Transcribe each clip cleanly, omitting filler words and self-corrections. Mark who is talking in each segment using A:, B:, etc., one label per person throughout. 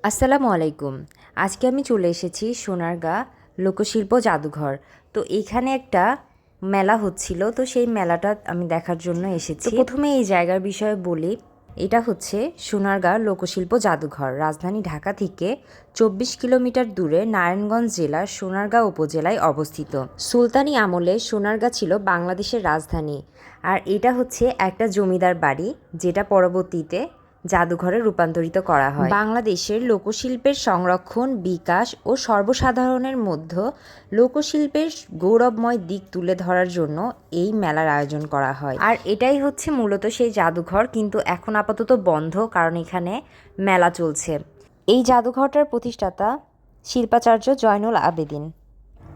A: আসসালামু আলাইকুম। আজকে আমি চলে এসেছি সোনারগাঁ লোকশিল্প জাদুঘর। তো এইখানে একটা মেলা হচ্ছিল, তো সেই মেলাটা আমি দেখার জন্য এসেছি। তো প্রথমে এই জায়গার বিষয়ে বলি। এটা হচ্ছে সোনারগাঁ লোকশিল্প জাদুঘর, রাজধানী ঢাকা থেকে 24 কিলোমিটার দূরে নারায়ণগঞ্জ জেলার সোনারগাঁ উপজেলায় অবস্থিত। সুলতানি আমলে সোনারগাঁ ছিল বাংলাদেশের রাজধানী। আর এটা হচ্ছে একটা জমিদার বাড়ি, যেটা পরবর্তীতে জাদুঘরে রূপান্তরিত করা হয়। বাংলাদেশের লোকশিল্পের সংরক্ষণ, বিকাশ ও সর্বসাধারণের মধ্যে লোকশিল্পের গৌরবময় দিক তুলে ধরার জন্য এই মেলার আয়োজন করা হয়। আর এটাই হচ্ছে মূলত সেই জাদুঘর, কিন্তু এখন আপাতত বন্ধ, কারণ এখানে মেলা চলছে। এই জাদুঘরটার প্রতিষ্ঠাতা শিল্পাচার্য জয়নুল আবেদিন।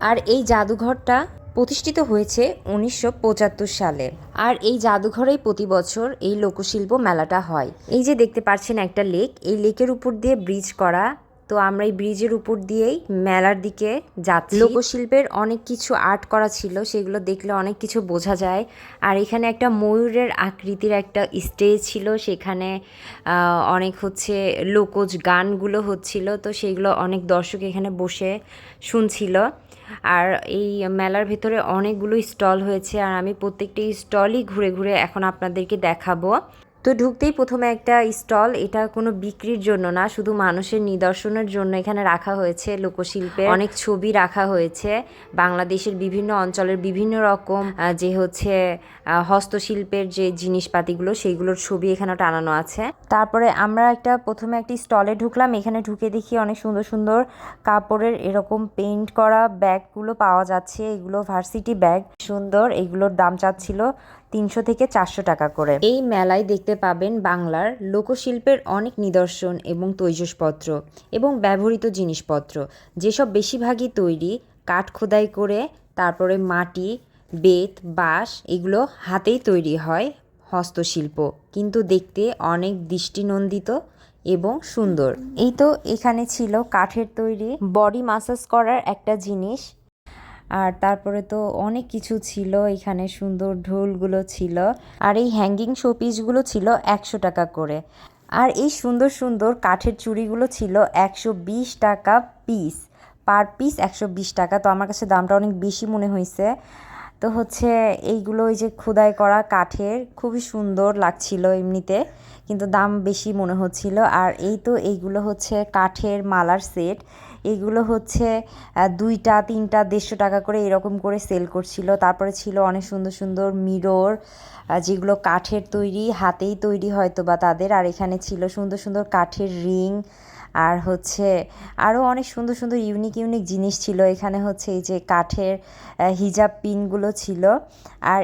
A: আর এই জাদুঘরটা প্রতিষ্ঠিত হয়েছে 1975 সালে। আর এই জাদুঘরেই প্রতি বছর এই লোকশিল্প মেলাটা হয়। এই যে দেখতে পাচ্ছেন একটা লেক, এই লেকের উপর দিয়ে ব্রিজ করা। তো আমরা এই ব্রিজের উপর দিয়েই মেলার দিকে যাচ্ছি। লোকশিল্পের অনেক কিছু আর্ট করা ছিল, সেগুলো দেখলে অনেক কিছু বোঝা যায়। আর এখানে একটা ময়ূরের আকৃতির একটা স্টেজ ছিল, সেখানে অনেক হচ্ছে লোকজ গানগুলো হচ্ছিল। তো সেগুলো অনেক দর্শক এখানে বসে শুনছিল। আর এই মেলার ভেতরে অনেকগুলো স্টল হয়েছে, আর আমি প্রত্যেকটি স্টলই ঘুরে ঘুরে এখন আপনাদেরকে দেখাবো। তো ঢুকতেই প্রথমে একটা স্টল, এটা কোনো বিক্রির জন্য না, শুধু মানুষের নিদর্শনের জন্য এখানে রাখা হয়েছে। লোকশিল্পের অনেক ছবি রাখা হয়েছে, বাংলাদেশের বিভিন্ন অঞ্চলের বিভিন্ন রকম যে হচ্ছে হস্তশিল্পের যে জিনিসপাতিগুলো, সেইগুলোর ছবি এখানে টানানো আছে। তারপরে আমরা প্রথমে একটি স্টলে ঢুকলাম। এখানে ঢুকে দেখি অনেক সুন্দর সুন্দর কাপড়ের এরকম পেইন্ট করা ব্যাগগুলো পাওয়া যাচ্ছে। এগুলো ভার্সিটি ব্যাগ, সুন্দর। এগুলোর দাম চাচ্ছিল 300 থেকে 400 টাকা করে। এই মেলায় দেখতে পাবেন বাংলার লোকশিল্পের অনেক নিদর্শন এবং তৈজসপত্র এবং ব্যবহৃত জিনিসপত্র, যেসব বেশিরভাগই তৈরি কাঠ খোদাই করে, তারপরে মাটি, বেত, বাঁশ, এগুলো হাতেই তৈরি হয়। হস্তশিল্প কিন্তু দেখতে অনেক দৃষ্টিনন্দিত এবং সুন্দর। এই তো এখানে ছিল কাঠের তৈরি বডি মাসাজ করার একটা জিনিস। আর তারপরে তো অনেক কিছু ছিল, এখানে সুন্দর ঢোলগুলো ছিল। আর এই হ্যাঙ্গিং শোপিসগুলো ছিল 100 টাকা করে। আর এই সুন্দর সুন্দর কাঠের চুড়িগুলো ছিল 120 টাকা পিস, পার পিস 120 টাকা। তো আমার কাছে দামটা অনেক বেশি মনে হয়েছে। তো হচ্ছে এইগুলো ওই যে খোদাই করা কাঠের, খুবই সুন্দর লাগছিল এমনিতে, কিন্তু দাম বেশি মনে হচ্ছিল। আর এই তো এইগুলো হচ্ছে কাঠের মালার সেট। এগুলো হচ্ছে 2টা 3টা 150 টাকা করে এরকম করে সেল করছিল। তারপরে ছিল অনেক সুন্দর সুন্দর মিরর, যেগুলো কাঠের তৈরি, হাতেই তৈরি হয়তো বা তাদের। আর এখানে ছিল সুন্দর সুন্দর কাঠের রিং, আর হচ্ছে আরও অনেক সুন্দর সুন্দর ইউনিক ইউনিক জিনিস ছিল। এখানে হচ্ছে এই যে কাঠের হিজাব পিনগুলো ছিল। আর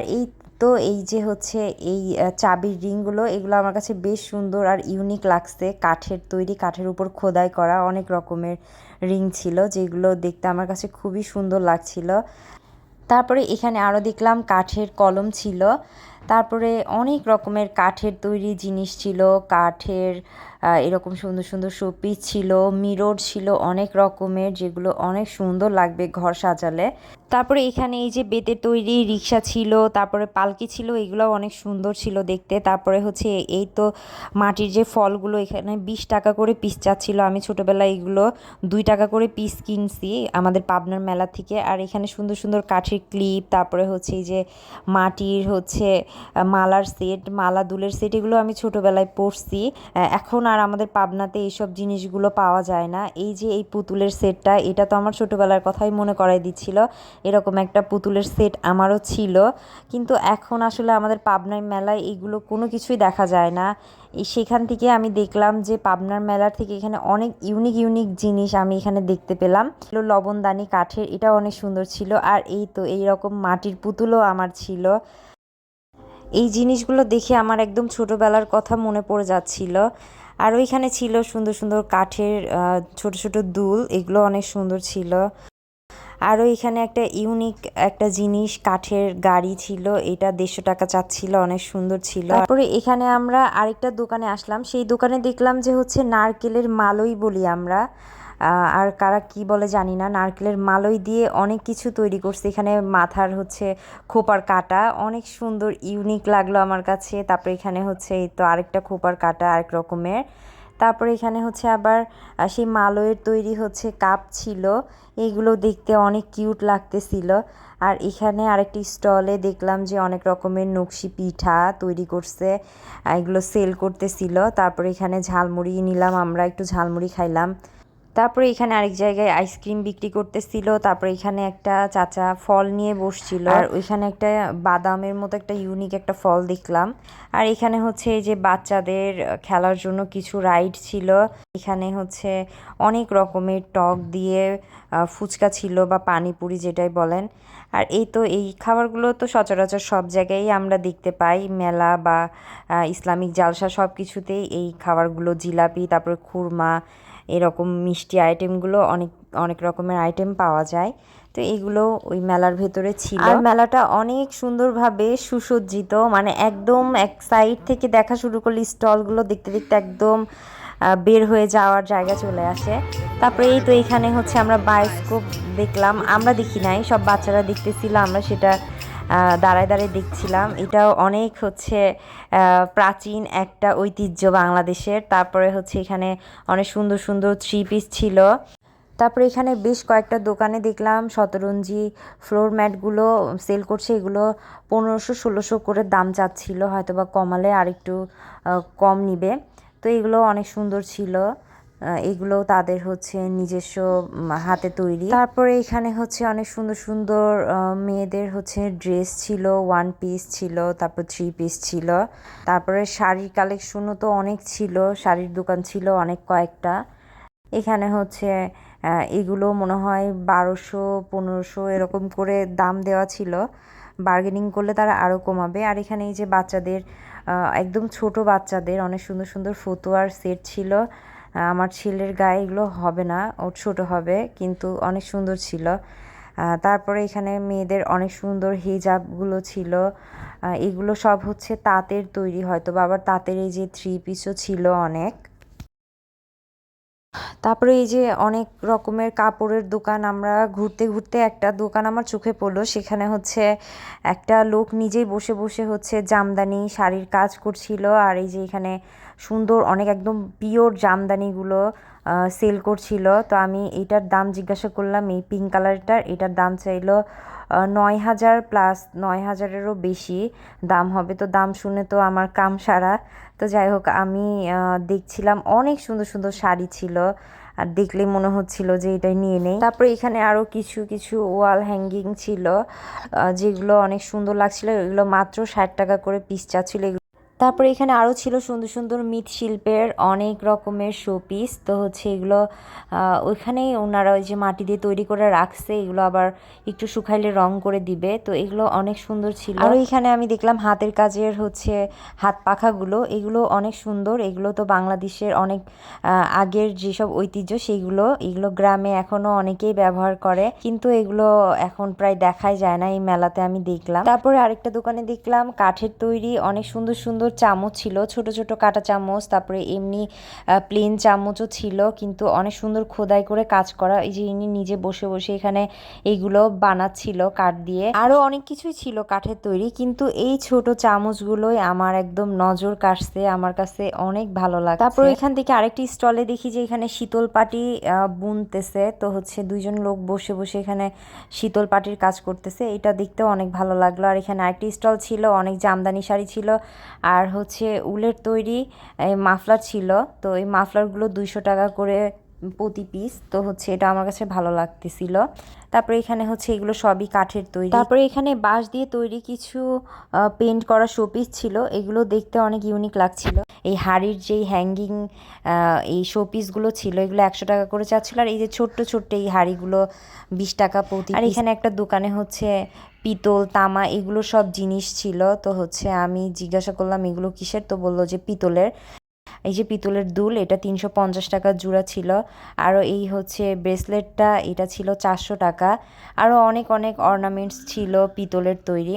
A: এই যে হচ্ছে এই চাবির রিংগুলো, এগুলো আমার কাছে বেশ সুন্দর আর ইউনিক লাগছে। কাঠের তৈরি, কাঠের উপর খোদাই করা অনেক রকমের রিং ছিল, যেগুলো দেখতে আমার কাছে খুবই সুন্দর লাগছিল। তারপরে এখানে আরও দেখলাম কাঠের কলম ছিল। তারপরে অনেক রকমের কাঠের তৈরি জিনিস ছিল, কাঠের এরকম সুন্দর সুন্দর শোপিস ছিল, মিরর ছিল অনেক রকমের, যেগুলো অনেক সুন্দর লাগবে ঘর সাজালে। তারপরে এখানে এই যে বেতের তৈরি রিক্সা ছিল, তারপরে পালকি ছিল, এগুলো অনেক সুন্দর ছিল দেখতে। তারপরে হচ্ছে এই তো মাটির যে ফলগুলো, এখানে 20 টাকা করে পিস চাচ্ছিল। আমি ছোটোবেলায় এগুলো 2 টাকা করে পিস কিনছি আমাদের পাবনার মেলা থেকে। আর এখানে সুন্দর সুন্দর কাঠের ক্লিপ, তারপরে হচ্ছে এই যে মাটির হচ্ছে মালার সেট, মালা দুলের সেট, এগুলো আমি ছোটোবেলায় পরছি। এখন আর আমাদের পাবনাতে এইসব জিনিসগুলো পাওয়া যায় না। এই যে এই পুতুলের সেটটা, এটা তো আমার ছোটোবেলার কথাই মনে করাই দিচ্ছিল। এরকম একটা পুতুলের সেট আমারও ছিল, কিন্তু এখন আসলে আমাদের পাবনার মেলায় এগুলো কোনো কিছুই দেখা যায় না। সেখান থেকে আমি দেখলাম যে পাবনার মেলার থেকে এখানে অনেক ইউনিক ইউনিক জিনিস আমি এখানে দেখতে পেলাম। লবণদানি কাঠের, এটা অনেক সুন্দর ছিল। আর এই তো এইরকম মাটির পুতুলও আমার ছিল। এই জিনিসগুলো দেখে আমার একদম ছোটোবেলার কথা মনে পড়ে যাচ্ছিল। আর ওইখানে ছিল সুন্দর সুন্দর কাঠের ছোট ছোট দুল, এগুলো অনেক সুন্দর ছিল। আরও এখানে একটা ইউনিক একটা জিনিস, কাঠের গাড়ি ছিল, এটা 150 টাকা চাচ্ছিল, অনেক সুন্দর ছিল। তারপরে এখানে আমরা আরেকটা দোকানে আসলাম, সেই দোকানে দেখলাম যে হচ্ছে নারকেলের মালই বলি আমরা, আর কারা কি বলে জানি না, নারকেলের মালই দিয়ে অনেক কিছু তৈরি করছে। এখানে মাথার হচ্ছে খোপার কাটা, অনেক সুন্দর ইউনিক লাগলো আমার কাছে। তারপরে এখানে হচ্ছে এই তো আরেকটা খোপার কাটা আরেক রকমের। তারপরে এখানে হচ্ছে আবার সেই মালয়ের তৈরি হচ্ছে কাপ ছিল, এইগুলো দেখতে অনেক কিউট লাগতেছিল। আর এখানে আরেকটি স্টলে দেখলাম যে অনেক রকমের নকশি পিঠা তৈরি করছে, এগুলো সেল করতেছিল। তারপরে এখানে ঝালমুড়ি নিলাম, আমরা একটু ঝালমুড়ি খাইলাম। তারপরে এখানে আরেক জায়গায় আইসক্রিম বিক্রি করতেছিল। তারপরে এখানে একটা চাচা ফল নিয়ে বসছিল, আর ওইখানে একটা বাদামের মতো একটা ইউনিক একটা ফল দেখলাম। আর এখানে হচ্ছে এই যে বাচ্চাদের খেলার জন্য কিছু রাইড ছিল। এখানে হচ্ছে অনেক রকমের টক দিয়ে ফুচকা ছিল বা পানিপুরি যেটাই বলেন। আর এই তো এই খাবারগুলো তো সচরাচর সব জায়গায় আমরা দেখতে পাই, মেলা বা ইসলামিক জালসা সব কিছুতেই এই খাবারগুলো, জিলাপি, তারপরে খুরমা, এরকম মিষ্টি আইটেমগুলো অনেক অনেক রকমের আইটেম পাওয়া যায়। তো এগুলো ওই মেলার ভেতরে ছিল। আর মেলাটা অনেক সুন্দরভাবে সুসজ্জিত, মানে একদম এক সাইড থেকে দেখা শুরু করলে স্টলগুলো দেখতে দেখতে একদম বের হয়ে যাওয়ার জায়গা চলে আসে। তারপরে এই তো এখানে হচ্ছে আমরা বায়োস্কোপ দেখলাম, আমরা দেখি নাই, সব বাচ্চারা দেখতেছিল, আমরা সেটা দাঁড়ায় দাঁড়ায় দেখছিলাম। এটাও অনেক হচ্ছে প্রাচীন একটা ঐতিহ্য বাংলাদেশের। তারপরে হচ্ছে এখানে অনেক সুন্দর সুন্দর থ্রি পিস ছিল। তারপরে এখানে বেশ কয়েকটা দোকানে দেখলাম শতরঞ্জি ফ্লোর ম্যাটগুলো সেল করছে, এগুলো 1500-1600 করে দাম চাচ্ছিল, হয়তো বা কমালে আরেকটু কম নিবে। তো এগুলো অনেক সুন্দর ছিল, এগুলো তাদের হচ্ছে নিজস্ব হাতে তৈরি। তারপরে এখানে হচ্ছে অনেক সুন্দর সুন্দর মেয়েদের হচ্ছে ড্রেস ছিল, ওয়ান পিস ছিল, তারপর থ্রি পিস ছিল। তারপরে শাড়ির কালেকশনও তো অনেক ছিল, শাড়ির দোকান ছিল অনেক কয়েকটা। এখানে হচ্ছে এগুলো মনে হয় 1200-1500 এরকম করে দাম দেওয়া ছিল, বার্গেনিং করলে তারা আরও কমাবে। আর এখানে এই যে বাচ্চাদের একদম ছোট বাচ্চাদের অনেক সুন্দর সুন্দর ফতুয়ার সেট ছিল। আমার ছেলের গায়ে এগুলো হবে না, ওর ছোট হবে, কিন্তু অনেক সুন্দর ছিল। তারপরে এখানে মেয়েদের অনেক সুন্দর হিজাবগুলো ছিল, এগুলো সব হচ্ছে তাঁতের তৈরি, হয়তো বা আবার তাঁতের এই যে থ্রি পিসও ছিল অনেক। তারপরে এই যে অনেক রকমের কাপড়ের দোকান, আমরা ঘুরতে ঘুরতে একটা দোকান আমার চোখে পড়লো, সেখানে হচ্ছে একটা লোক নিজেই বসে বসে হচ্ছে জামদানি শাড়ির কাজ করছিল। আর এই যে এখানে সুন্দর অনেক একদম পিওর জামদানিগুলো সেল করছিল। তো আমি এটার দাম জিজ্ঞাসা করলাম, এই পিঙ্ক কালারটার, এটার দাম চাইলো 9000 প্লাস, 9000-এরও বেশি দাম হবে। তো দাম শুনে তো আমার কাম সারা। তো যাই হোক, আমি দেখছিলাম অনেক সুন্দর সুন্দর শাড়ি ছিল, আর দেখলেই মনে হচ্ছিল যে এটাই নিয়ে নেই। তারপরে এখানে আরও কিছু কিছু ওয়াল হ্যাঙ্গিং ছিল, যেগুলো অনেক সুন্দর লাগছিল, এগুলো মাত্র 60 টাকা করে পিস চাচ্ছিল। তারপরে এখানে আরও ছিল সুন্দর সুন্দর মৃৎশিল্পের অনেক রকমের শোপিস। তো হচ্ছে এগুলো ওইখানেই ওনারা ওই যে মাটি দিয়ে তৈরি করে রাখছে, এগুলো আবার একটু শুকাইলে রং করে দিবে। তো এগুলো অনেক সুন্দর ছিল। আর এখানে আমি দেখলাম হাতের কাজের হচ্ছে হাত পাখাগুলো, এগুলো অনেক সুন্দর। এগুলো তো বাংলাদেশের অনেক আগের যেসব ঐতিহ্য সেইগুলো, এগুলো গ্রামে এখনও অনেকেই ব্যবহার করে, কিন্তু এগুলো এখন প্রায় দেখাই যায় না, এই মেলাতে আমি দেখলাম। তারপরে আরেকটা দোকানে দেখলাম কাঠের তৈরি অনেক সুন্দর সুন্দর চামচ ছিল, ছোট ছোট কাটা চামচ, তারপরে এমনি প্লেন চামচও ছিল, কিন্তু অনেক সুন্দর খোদাই করে কাজ করা। এই যে ইনি নিজে বসে বসে এখানে এইগুলো বানাচ্ছিল কাঠ দিয়ে। আরও অনেক কিছুই ছিল কাঠের তৈরি, কিন্তু এই ছোট চামচগুলোই আমার একদম নজর কাটছে, আমার কাছে অনেক ভালো লাগছে। তারপর এখান থেকে আরেকটি স্টলে দেখি যে এখানে শীতল পাটি বুনতেছে। তো হচ্ছে দুইজন লোক বসে বসে এখানে শীতল পাটির কাজ করতেছে, এটা দেখতেও অনেক ভালো লাগলো। আর এখানে আরেকটি স্টল ছিল, অনেক জামদানি শাড়ি ছিল, আর হচ্ছে উলের তৈরি মাফলার ছিল। তো এই মাফলারগুলো 200 টাকা করে প্রতি পিস। তো হচ্ছে এটা আমার কাছে ভালো লাগতেছিল। তারপরে এখানে হচ্ছে এগুলো সবই কাঠের তৈরি। তারপরে এখানে বাঁশ দিয়ে তৈরি কিছু পেন্ট করা শোপিস ছিল, এগুলো দেখতে অনেক ইউনিক লাগছিল। এই হাড়ির যেই হ্যাঙ্গিং এই শোপিসগুলো ছিল, এগুলো 100 টাকা করে চাচ্ছিল। আর এই যে ছোট্ট ছোট্ট এই হাড়িগুলো 20 টাকা প্রতি। আর এখানে একটা দোকানে হচ্ছে পিতল, তামা, এগুলো সব জিনিস ছিল। তো হচ্ছে আমি জিজ্ঞাসা করলাম এগুলো কিসের, তো বললো যে পিতলের। এই যে পিতলের দুল, এটা 350 টাকা জোড়া ছিল। আরও এই হচ্ছে ব্রেসলেটটা, এটা ছিল 400 টাকা। আরও অনেক অনেক অর্নামেন্টস ছিল পিতলের তৈরি।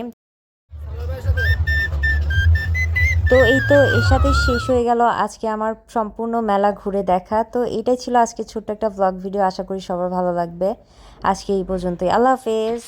A: তো এই তো এর সাথে শেষ হয়ে গেল আজকে আমার সম্পূর্ণ মেলা ঘুরে দেখা। তো এটাই ছিল আজকে ছোট্ট একটা ব্লগ ভিডিও, আশা করি সবার ভালো লাগবে। আজকে এই পর্যন্তই, আল্লাহ হাফেজ।